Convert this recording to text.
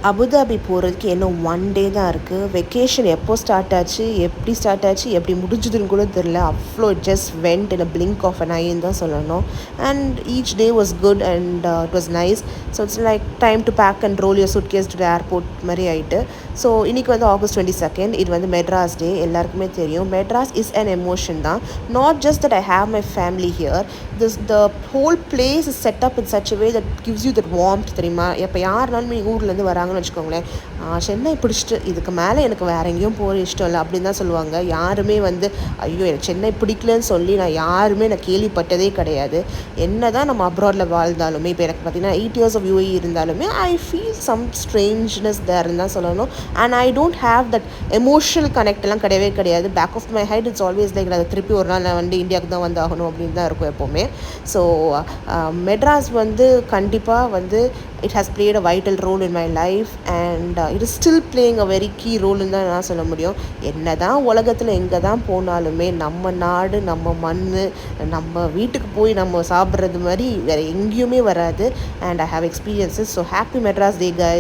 Abu Dhabi போகிறதுக்கு இன்னும் 1 டே தான் இருக்குது. வெக்கேஷன் எப்போ ஸ்டார்ட் ஆச்சு, எப்படி ஸ்டார்ட் ஆச்சு, எப்படி முடிஞ்சுதுன்னு கூட தெரில. அவ்வளோ just went in a blink of an ஐன்னு தான் சொல்லணும். And each day was good and it was nice. So it's like time to pack and roll your suitcase to airport மாதிரி ஆகிட்டு. ஸோ இன்றைக்கி வந்து ஆகஸ்ட் 22 இது வந்து மெட்ராஸ் டே. எல்லாருக்குமே தெரியும் மெட்ராஸ் இஸ் அன் எமோஷன் தான். Not just that I have my family here. The whole place is set up in such a way that gives you that warmth. தெரியுமா, எப்போ யாருனாலும் நீங்கள் ஊர்லேருந்து வராங்கன்னு வச்சுக்கோங்களேன், சென்னை பிடிச்சிட்டு இதுக்கு மேலே எனக்கு வேறு எங்கேயும் போகிற இஷ்டம் இல்லை அப்படின்னு தான் சொல்லுவாங்க. யாருமே வந்து ஐயோ எனக்கு சென்னை பிடிக்கலன்னு சொல்லி நான் கேள்விப்பட்டதே கிடையாது. என்ன தான் நம்ம அப்ராடில் வாழ்ந்தாலுமே, இப்போ எனக்கு பார்த்தீங்கன்னா 8 years of UAE இருந்தாலுமே ஐ ஃபீல் சம் ஸ்ட்ரேஞ்ச்னஸ் தேர்ன்னு தான் சொல்லணும். And I don't have that emotional connect எல்லாம் கிடையவே கிடையாது. Back of my head it's always like அதை திருப்பி ஒரு நாள் நான் வந்து இந்தியாவுக்கு தான் வந்து ஆகணும் அப்படின்னு தான் இருக்கும் எப்போவுமே. ஸோ மெட்ராஸ் வந்து கண்டிப்பாக வந்து it has played a vital role in my life and it is still playing a very key role in தான் நான் சொல்ல முடியும். என்ன தான் உலகத்தில் எங்கே தான் போனாலுமே நம்ம நாடு, நம்ம மண், நம்ம வீட்டுக்கு போய் நம்ம சாப்பிட்றது மாதிரி வேறு எங்கேயுமே வராது. And I have experiences. So happy Madras Day guys.